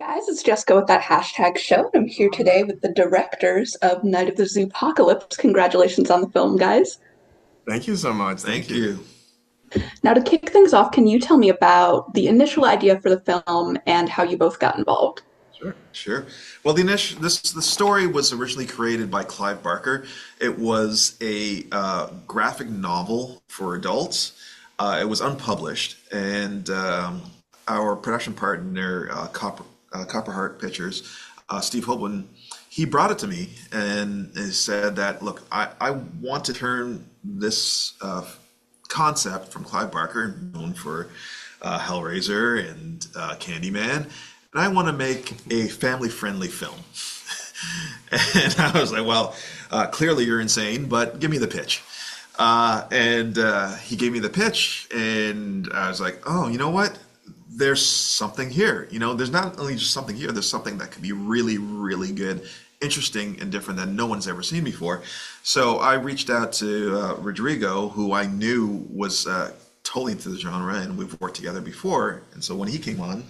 Guys, it's Jessica with that hashtag show, and I'm here today with the directors of Night of the Zoopocalypse. Congratulations on the film, guys. Thank you so much. Thank Thank you. you. Now, to kick things off, can you tell me about the initial idea for the film and how you both got involved? Sure. Well, the story was originally created by Clive Barker. It was a graphic novel for adults. It was unpublished, and our production partner, Copperheart Pictures, Steve Holbin, he brought it to me and he said that, look, I want to turn this concept from Clive Barker, known for Hellraiser and Candyman, and I want to make a family-friendly film. And I was like, well, clearly you're insane, but give me the pitch. And he gave me the pitch, and I was like, oh, you know what? There's something here. There's not only just something here, there's something that could be really, really good, interesting, and different that no one's ever seen before. So I reached out to Rodrigo, who I knew was totally into the genre, and we've worked together before. And so when he came on,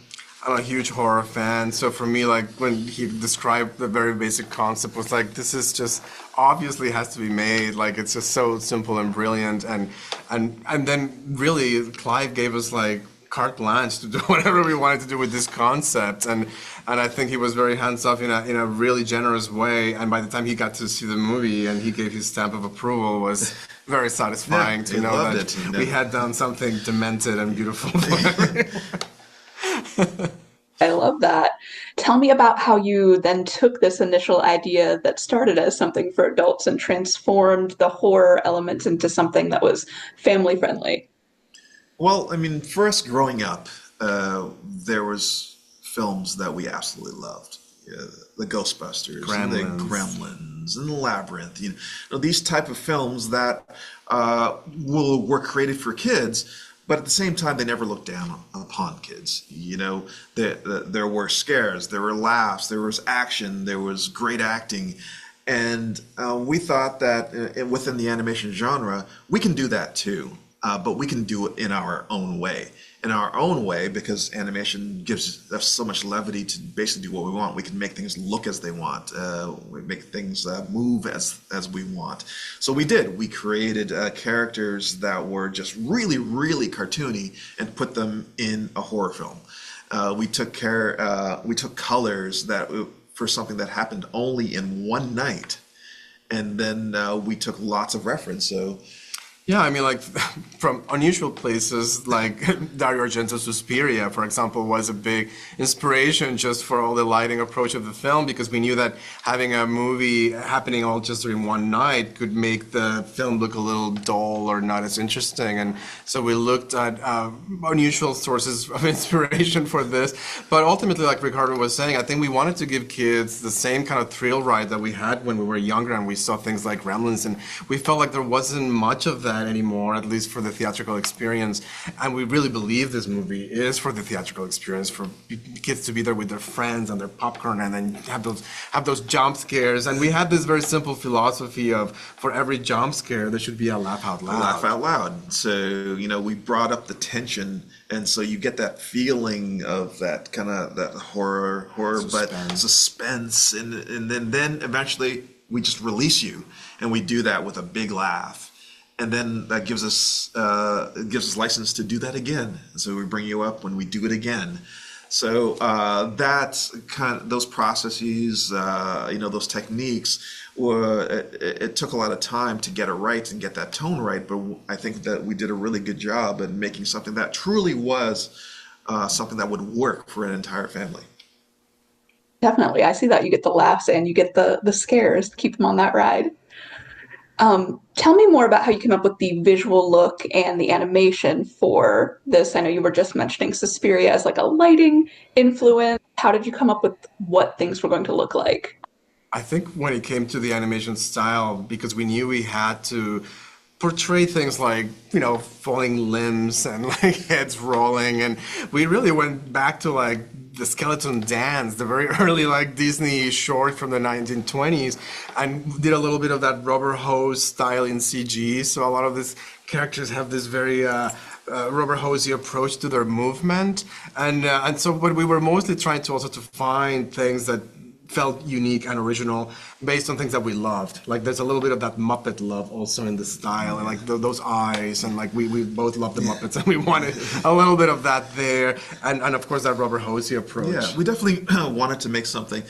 I'm a huge horror fan, so for me, like when he described the very basic concept, was like this is just obviously has to be made. Like it's just so simple and brilliant, and then really Clive gave us like carte blanche to do whatever we wanted to do with this concept, and I think he was very hands off in a really generous way. And by the time he got to see the movie and he gave his stamp of approval, was very satisfying yeah, to he know loved that it. we had done something demented and beautiful for everyone. I love that. Tell me about how you then took this initial idea that started as something for adults and transformed the horror elements into something that was family friendly. Well, I mean, for us growing up, there was films that we absolutely loved. The Ghostbusters, and the Gremlins. Gremlins, and the Labyrinth. These type of films that were created for kids, but at the same time, they never looked down upon kids. There were scares, there were laughs, there was action, there was great acting. And we thought that within the animation genre, we can do that too, but we can do it in our own way. In our own way, because animation gives us so much levity to basically do what we want. We can make things look as they want. We make things move as we want. So we did. We created characters that were just really, really cartoony and put them in a horror film. We took care. We took colors that for something that happened only in one night, and then we took lots of reference. So Yeah, I mean, like from unusual places, like Dario Argento's Suspiria, for example, was a big inspiration just for all the lighting approach of the film, because we knew that having a movie happening all just during one night could make the film look a little dull or not as interesting. And so we looked at unusual sources of inspiration for this. But ultimately, like Ricardo was saying, I think we wanted to give kids the same kind of thrill ride that we had when we were younger and we saw things like Gremlins, and we felt like there wasn't much of that anymore, at least for the theatrical experience. And we really believe this movie is for the theatrical experience, for kids to be there with their friends and their popcorn, and then have those jump scares. And we had this very simple philosophy of, for every jump scare, there should be a laugh out loud. laugh out loud. So, we brought up the tension, and so you get that feeling of that kind of that horror, but suspense, and then eventually we just release you, and we do that with a big laugh. And then that gives us license to do that again. So we bring you up when we do it again. So that's kind of those processes, those techniques. It took a lot of time to get it right and get that tone right. But I think that we did a really good job in making something that truly was something that would work for an entire family. Definitely. I see that you get the laughs and you get the scares to keep them on that ride. Tell me more about how you came up with the visual look and the animation for this. I know you were just mentioning Suspiria as like a lighting influence. How did you come up with what things were going to look like? I think when it came to the animation style, because we knew we had to portray things like, falling limbs and like heads rolling, and we really went back to like the skeleton dance, the very early like Disney short from the 1920s, and did a little bit of that rubber hose style in CG. So a lot of these characters have this very rubber hosey approach to their movement, and so what we were mostly trying to also to find things that felt unique and original based on things that we loved. Like there's a little bit of that Muppet love also in the style, and like those eyes, and like we both love the Muppets, and we wanted a little bit of that there, and of course that rubber hosey approach. Yeah, we definitely wanted to make something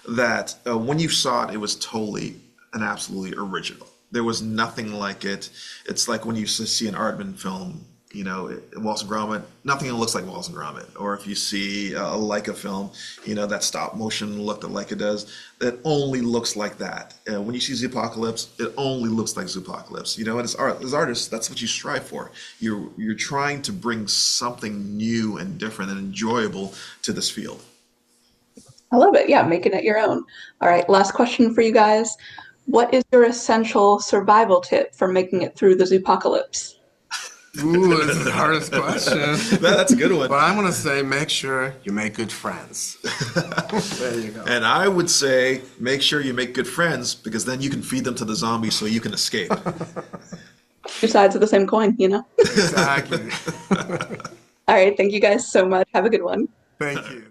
that when you saw it, it was totally and absolutely original. There was nothing like it. It's like when you see an Aardman film, you know, Wallace and Gromit, nothing looks like Wallace and Gromit. Or if you see a Leica film, you know, that stop motion look that Leica does, it only looks like that. When you see Zoopocalypse, it only looks like Zoopocalypse. You know, and as artists, that's what you strive for. You're trying to bring something new and different and enjoyable to this field. I love it. Yeah, making it your own. All right, last question for you guys. What is your essential survival tip for making it through the Zoopocalypse? Ooh, this is the hardest question. That's a good one. But I'm gonna say make sure you make good friends. There you go. And I would say make sure you make good friends because then you can feed them to the zombies so you can escape. Two sides of the same coin, you know? Exactly. All right, thank you guys so much. Have a good one. Thank you.